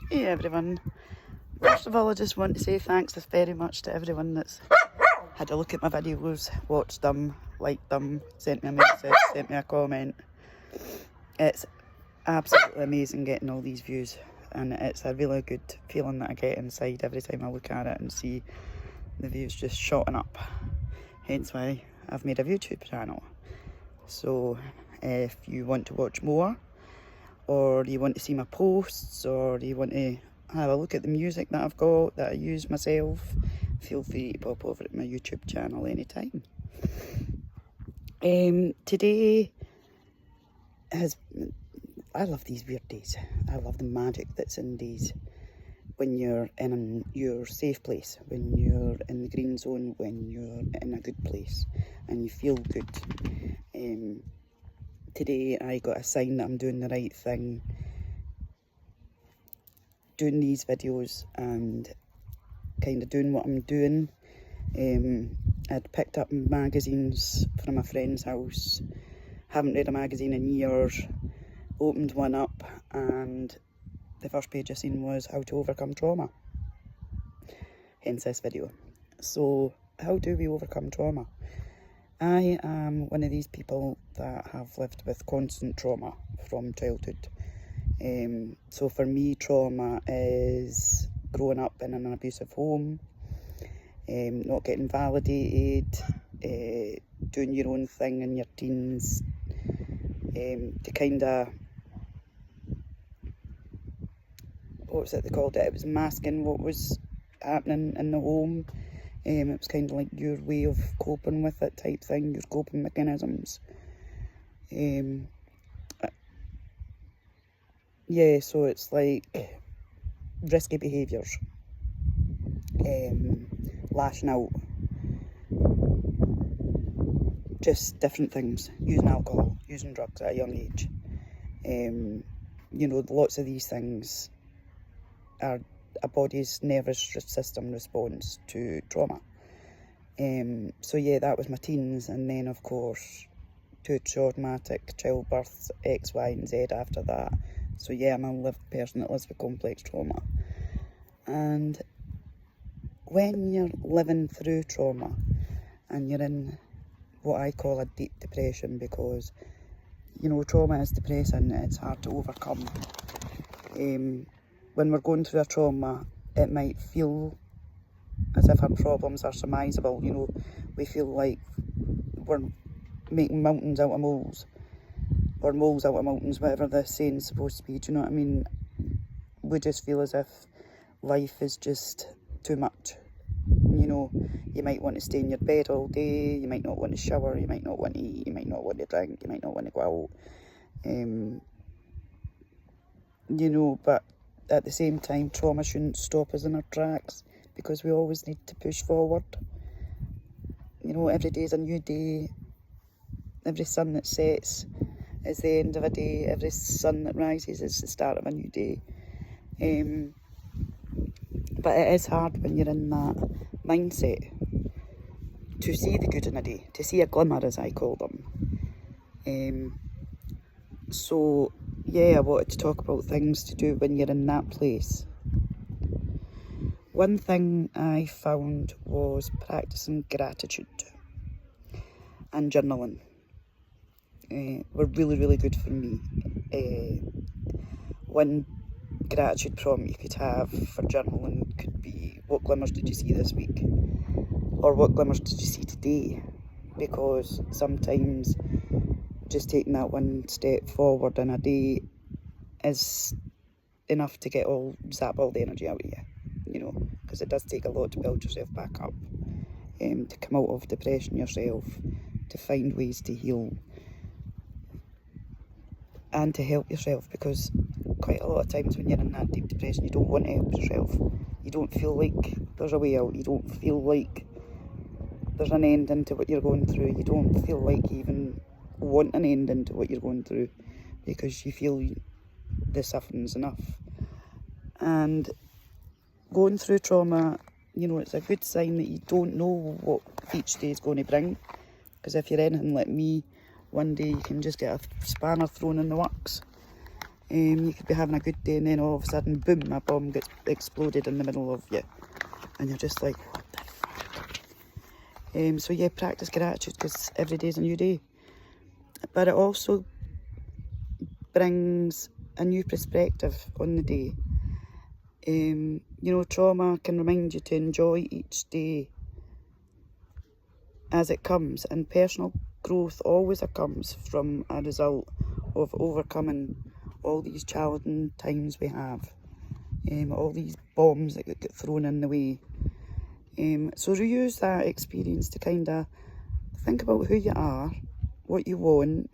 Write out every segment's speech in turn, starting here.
Hey everyone. First of all, I just want to say thanks very much to everyone that's had a look at my videos, watched them, liked them, sent me a message, sent me a comment. It's absolutely amazing getting all these views, and it's a really good feeling that I get inside every time I look at it and see the views just shooting up. Hence why I've made a YouTube channel. So if you want to watch more, or you want to see my posts, or you want to have a look at the music that I've got that I use myself, feel free to pop over to my YouTube channel anytime. Today I love these weird days. I love the magic that's in days when you're in your safe place, when you're in the green zone, when you're in a good place and you feel good. Today I got a sign that I'm doing the right thing, doing these videos and kind of doing what I'm doing. I'd picked up magazines from a friend's house, haven't read a magazine in years, opened one up and the first page I seen was how to overcome trauma, hence this video. So how do we overcome trauma? I am one of these people that have lived with constant trauma from childhood. So for me, trauma is growing up in an abusive home, not getting validated, doing your own thing in your teens, to kind of, what was it they called it? It was masking what was happening in the home. It was kind of like your way of coping with it type thing, your coping mechanisms. Yeah, so it's like risky behaviours, lashing out, just different things, using alcohol, using drugs at a young age. You know, lots of these things are a body's nervous system response to trauma. So yeah, that was my teens, and then of course two traumatic childbirths, X, Y and Z after that. So yeah, I'm a lived person that lives with complex trauma. And when you're living through trauma and you're in what I call a deep depression, because you know, trauma is depressing, it's hard to overcome. When we're going through a trauma, it might feel as if our problems are surmisable. You know, we feel like we're making mountains out of moles, or moles out of mountains, whatever the saying's supposed to be. Do you know what I mean? We just feel as if life is just too much. You know, you might want to stay in your bed all day, you might not want to shower, you might not want to eat, you might not want to drink, you might not want to go out. You know, but at the same time, trauma shouldn't stop us in our tracks, because we always need to push forward. You know, every day is a new day. Every sun that sets is the end of a day. Every sun that rises is the start of a new day. But it is hard when you're in that mindset to see the good in a day, to see a glimmer, as I call them. So yeah, I wanted to talk about things to do when you're in that place. One thing I found was practicing gratitude and journaling. Were really, really good for me. One gratitude prompt you could have for journaling could be, what glimmers did you see this week? Or what glimmers did you see today? Because sometimes just taking that one step forward in a day is enough to zap all the energy out of you, you know, because it does take a lot to build yourself back up, to come out of depression yourself, to find ways to heal and to help yourself, because quite a lot of times when you're in that deep depression, you don't want to help yourself. You don't feel like there's a way out. You don't feel like there's an ending to what you're going through. You don't feel like you even want an ending to what you're going through, because you feel the suffering's enough. And going through trauma, you know, it's a good sign that you don't know what each day is going to bring. Because if you're anything like me, one day you can just get a spanner thrown in the works. You could be having a good day and then all of a sudden, boom, a bomb gets exploded in the middle of you. And you're just like, what the fuck? So yeah, practice gratitude, because every day's a new day. But it also brings a new perspective on the day. You know, trauma can remind you to enjoy each day as it comes, and personal growth always comes from a result of overcoming all these challenging times we have, all these bombs that get thrown in the way. So reuse that experience to kind of think about who you are, what you want,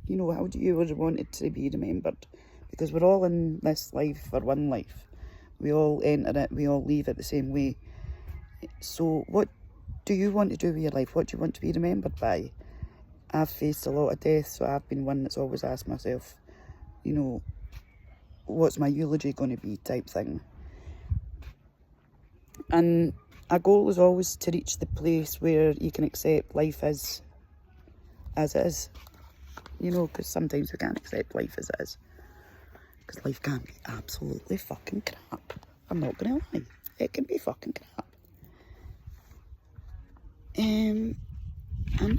you know, how do you want it to be remembered? Because we're all in this life for one life. We all enter it, we all leave it the same way. So what do you want to do with your life? What do you want to be remembered by? I've faced a lot of death, so I've been one that's always asked myself, you know, what's my eulogy going to be type thing. And our goal is always to reach the place where you can accept life as it is. You know, because sometimes we can't accept life as it is. Because life can be absolutely fucking crap. I'm not going to lie. It can be fucking crap. And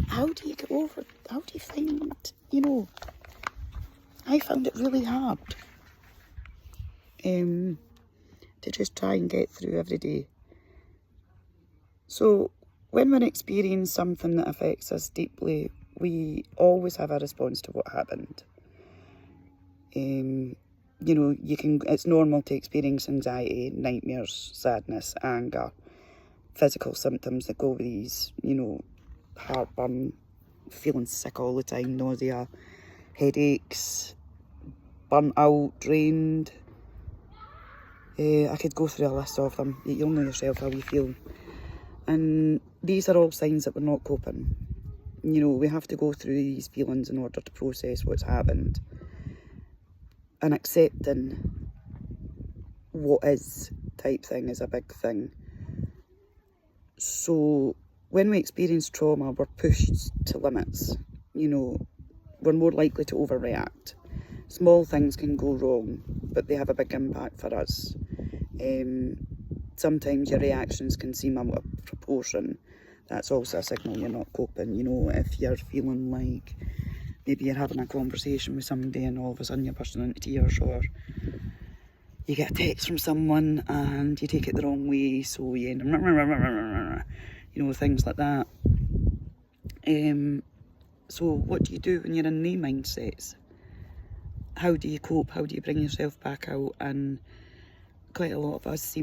how do you get over it? How do you find, you know, I found it really hard to just try and get through every day. So when we're experiencing something that affects us deeply, we always have a response to what happened. You know, it's normal to experience anxiety, nightmares, sadness, anger, physical symptoms that go with these, you know, heartburn, feeling sick all the time, nausea, headaches, burnt out, drained. I could go through a list of them. You'll know yourself how you feel. And these are all signs that we're not coping. You know, we have to go through these feelings in order to process what's happened. And accepting what is type thing is a big thing. So when we experience trauma, we're pushed to limits. You know, we're more likely to overreact. Small things can go wrong, but they have a big impact for us. Sometimes your reactions can seem out of proportion. That's also a signal you're not coping. You know, if you're feeling like maybe you're having a conversation with somebody and all of a sudden you're bursting into tears, or you get a text from someone and you take it the wrong way, so you end up, you know, things like that. So what do you do when you're in the mindsets? How do you cope? How do you bring yourself back out? And quite a lot of us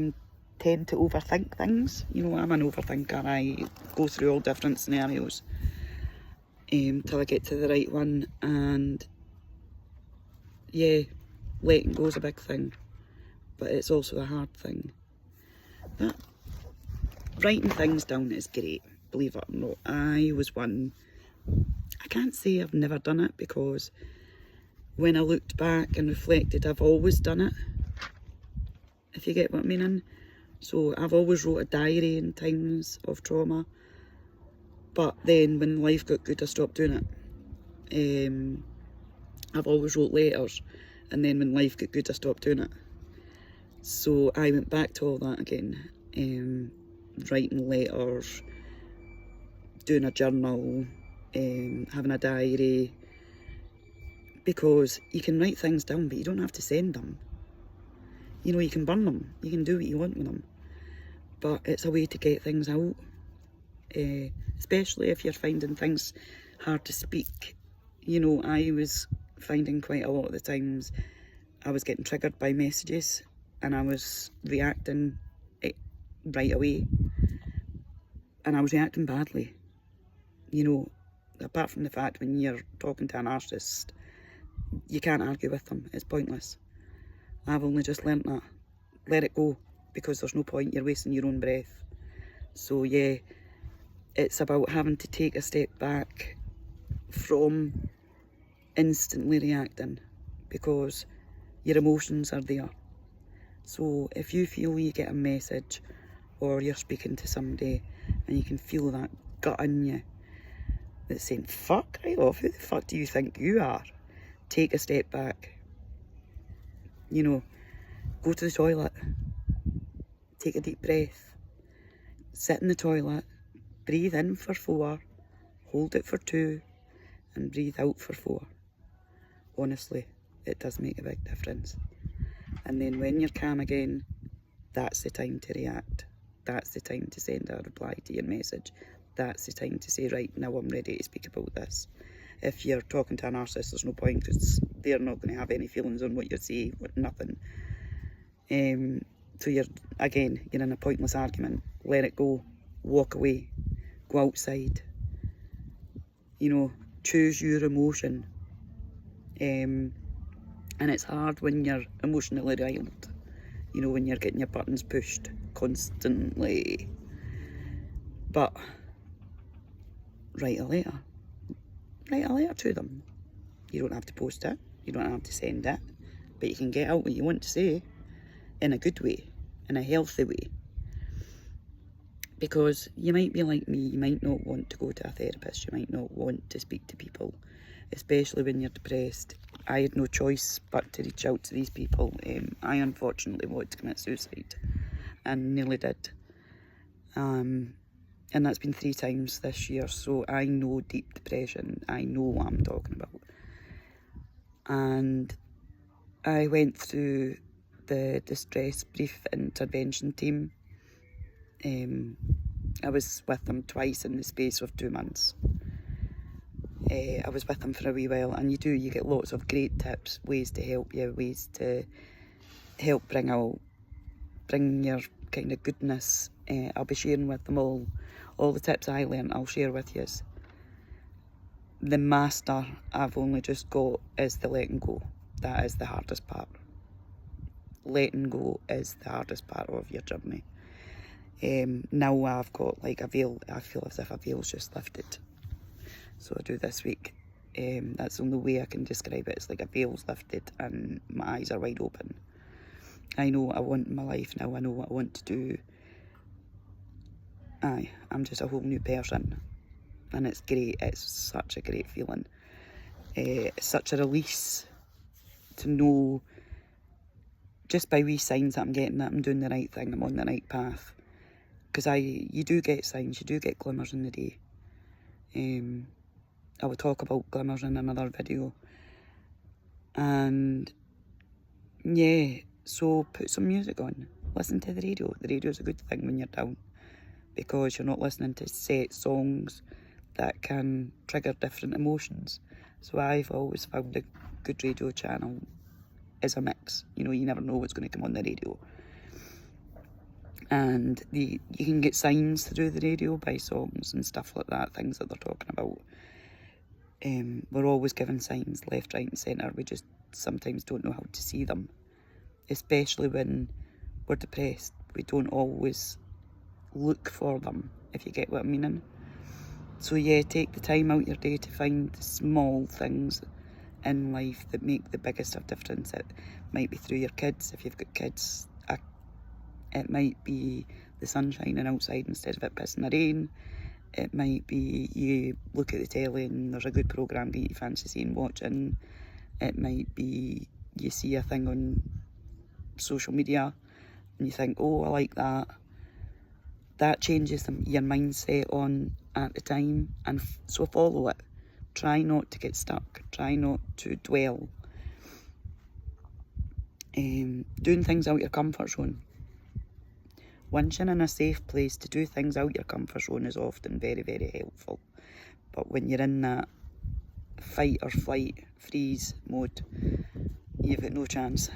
tend to overthink things. You know, I'm an overthinker. I go through all different scenarios till I get to the right one. And yeah, letting go is a big thing, but it's also a hard thing. But writing things down is great, believe it or not. I was one. I can't say I've never done it, because when I looked back and reflected, I've always done it, if you get what I mean. So I've always wrote a diary in times of trauma, but then when life got good, I stopped doing it. I've always wrote letters, and then when life got good, I stopped doing it. So I went back to all that again, writing letters, doing a journal, having a diary, because you can write things down, but you don't have to send them. You know, you can burn them, you can do what you want with them, but it's a way to get things out, especially if you're finding things hard to speak. You know, I was finding quite a lot of the times I was getting triggered by messages and I was reacting right away, and I was reacting badly. You know, apart from the fact when you're talking to a narcissist, you can't argue with them, it's pointless. I've only just learnt that. Let it go, because there's no point, you're wasting your own breath. So yeah, it's about having to take a step back from instantly reacting, because your emotions are there. So if you feel you get a message or you're speaking to somebody and you can feel that gut in you that's saying, fuck right off, who the fuck do you think you are? Take a step back. You know, go to the toilet, take a deep breath, sit in the toilet, breathe in for 4, hold it for 2, and breathe out for 4. Honestly, it does make a big difference. And then when you're calm again, that's the time to react. That's the time to send a reply to your message. That's the time to say, right, now I'm ready to speak about this. If you're talking to a narcissist, there's no point, because they're not going to have any feelings on what you say, nothing. So you're in a pointless argument. Let it go. Walk away. Go outside. You know, choose your emotion. And it's hard when you're emotionally riled. You know, when you're getting your buttons pushed constantly. But write a letter. Write a letter to them. You don't have to post it. You don't have to send it. But you can get out what you want to say in a good way, in a healthy way. Because you might be like me, you might not want to go to a therapist, you might not want to speak to people, especially when you're depressed. I had no choice but to reach out to these people. I unfortunately wanted to commit suicide and nearly did. And that's been 3 times this year, so I know deep depression. I know what I'm talking about. And I went through the distress brief intervention team. I was with them twice in the space of 2 months. I was with them for a wee while, and you get lots of great tips, ways to help you, ways to help bring your kind of goodness. I'll be sharing with them all the tips I learned, I'll share with you. The master I've only just got is the letting go. That is the hardest part. Letting go is the hardest part of your journey. Now I've got like a veil, I feel as if a veil's just lifted. So I do this week. That's the only way I can describe it. It's like a veil's lifted and my eyes are wide open. I know what I want in my life now. I know what I want to do. I'm just a whole new person. And it's great. It's such a great feeling. It's such a release to know, just by wee signs that I'm getting, that I'm doing the right thing, I'm on the right path. Because you do get signs, you do get glimmers in the day. I will talk about glimmers in another video. And yeah, so put some music on. Listen to the radio. The radio is a good thing when you're down, because you're not listening to set songs that can trigger different emotions. So I've always found a good radio channel is a mix. You know, you never know what's going to come on the radio. And you can get signs through the radio by songs and stuff like that, things that they're talking about. We're always given signs left, right and centre. We just sometimes don't know how to see them. Especially when we're depressed. We don't always look for them, if you get what I'm meaning. So yeah, take the time out your day to find the small things in life that make the biggest of difference. It might be through your kids, if you've got kids. It might be the sun shining outside instead of it pissing the rain. It might be you look at the telly and there's a good programme that you fancy seeing, watching. It might be you see a thing on social media and you think, oh, I like that. That changes your mindset on at the time, and so follow it. Try not to get stuck. Try not to dwell. Doing things out your comfort zone. Once you're in a safe place, to do things out your comfort zone is often very, very helpful. But when you're in that fight or flight, freeze mode, you've got no chance.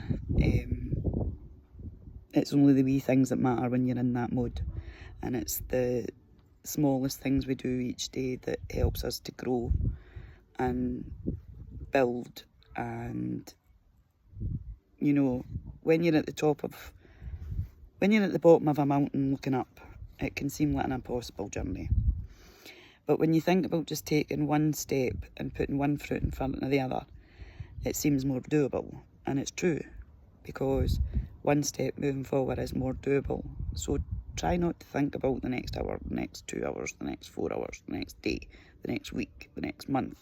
It's only the wee things that matter when you're in that mode. And it's the smallest things we do each day that helps us to grow and build. And, you know, when you're at the bottom of a mountain looking up, it can seem like an impossible journey. But when you think about just taking one step and putting one foot in front of the other, it seems more doable. And it's true, because one step moving forward is more doable. So try not to think about the next hour, the next 2 hours, the next 4 hours, the next day, the next week, the next month.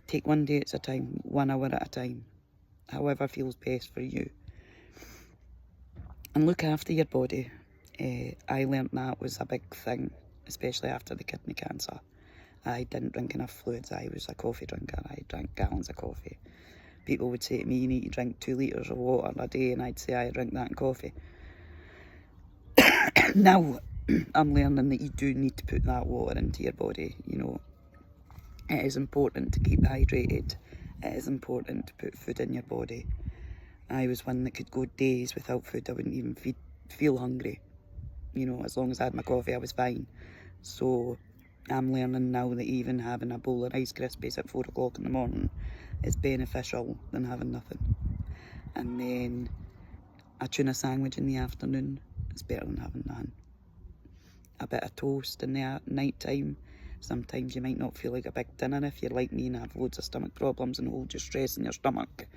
Take one day at a time, 1 hour at a time. however feels best for you. And look after your body. I learnt that was a big thing, especially after the kidney cancer. I didn't drink enough fluids. I was a coffee drinker. I drank gallons of coffee. People would say to me, you need to drink 2 litres of water a day, and I'd say I drink that in coffee. Now I'm learning that you do need to put that water into your body. You know, it is important to keep hydrated. It is important to put food in your body. I was one that could go days without food. I wouldn't even feel hungry. You know, as long as I had my coffee, I was fine. So I'm learning now that even having a bowl of Rice Krispies at 4 o'clock in the morning is beneficial than having nothing. And then a tuna sandwich in the afternoon is better than having none. A bit of toast in the night time. Sometimes you might not feel like a big dinner if you're like me and have loads of stomach problems and hold your stress in your stomach.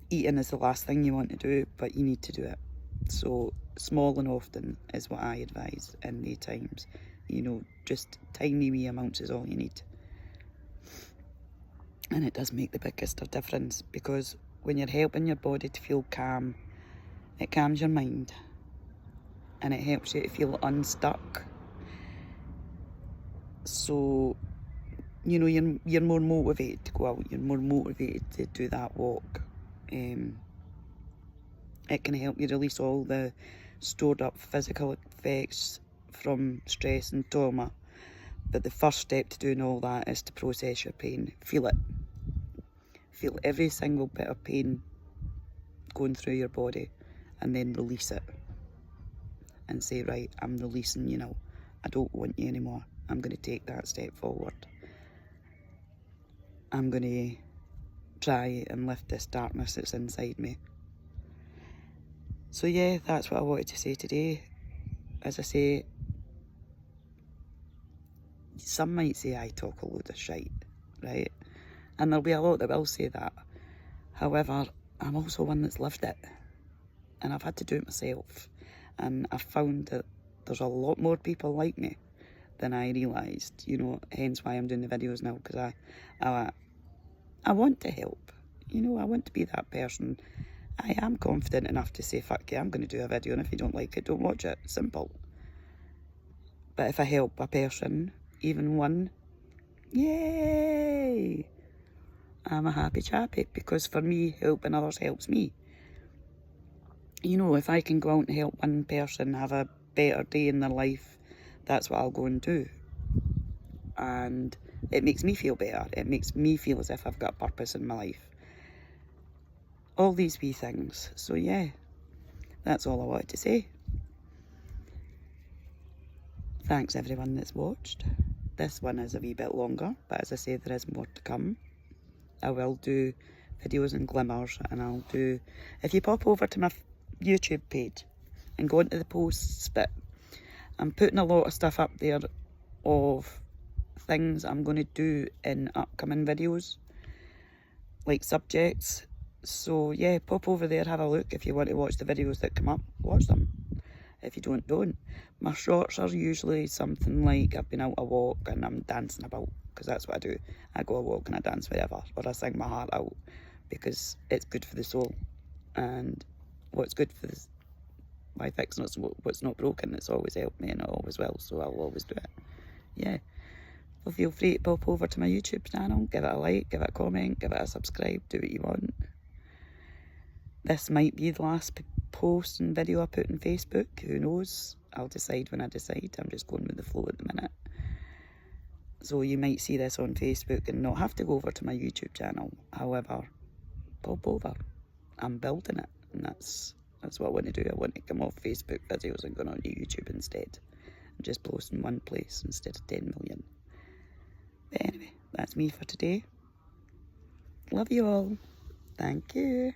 Eating is the last thing you want to do, but you need to do it. So small and often is what I advise in the times. You know, just tiny wee amounts is all you need. And it does make the biggest of difference, because when you're helping your body to feel calm, it calms your mind and it helps you to feel unstuck. So, you know, you're more motivated to go out, you're more motivated to do that walk. It can help you release all the stored up physical effects from stress and trauma. But the first step to doing all that is to process your pain. Feel it. Feel every single bit of pain going through your body, and then release it. And say, right, I'm releasing you now. I don't want you anymore. I'm going to take that step forward. I'm going to try and lift this darkness that's inside me. So yeah, that's what I wanted to say today. As I say, some might say I talk a load of shite, right? And there'll be a lot that will say that. However, I'm also one that's lived it. And I've had to do it myself. And I've found that there's a lot more people like me than I realised. You know, hence why I'm doing the videos now, because I want to help. You know, I want to be that person. I am confident enough to say, fuck yeah, I'm going to do a video, and if you don't like it, don't watch it. Simple. But if I help a person, even one, yay! I'm a happy chappy, because for me, helping others helps me. You know, if I can go out and help one person have a better day in their life, that's what I'll go and do. And it makes me feel better. It makes me feel as if I've got purpose in my life. All these wee things. So yeah, that's all I wanted to say. Thanks everyone that's watched. This one is a wee bit longer, but as I say, there is more to come. I will do videos and glimmers, and I'll do, if you pop over to my YouTube page and go into the posts bit, I'm putting a lot of stuff up there of things I'm going to do in upcoming videos, like subjects. So yeah, pop over there, have a look. If you want to watch the videos that come up, watch them. If you don't. My shorts are usually something like I've been out a walk and I'm dancing about, because that's what I do. I go a walk and I dance wherever, or I sing my heart out, because it's good for the soul. And what's good for this, why fix what's not broken? It's always helped me, and it always will, so I'll always do it. Yeah. So feel free to pop over to my YouTube channel, give it a like, give it a comment, give it a subscribe, do what you want. This might be the last post and video I put on Facebook, who knows? I'll decide when I decide. I'm just going with the flow at the minute. So you might see this on Facebook and not have to go over to my YouTube channel. However, pop over. I'm building it, and that's what I want to do. I want to come off Facebook videos and go on to YouTube instead, and just post in one place instead of 10 million. But anyway, that's me for today. Love you all. Thank you.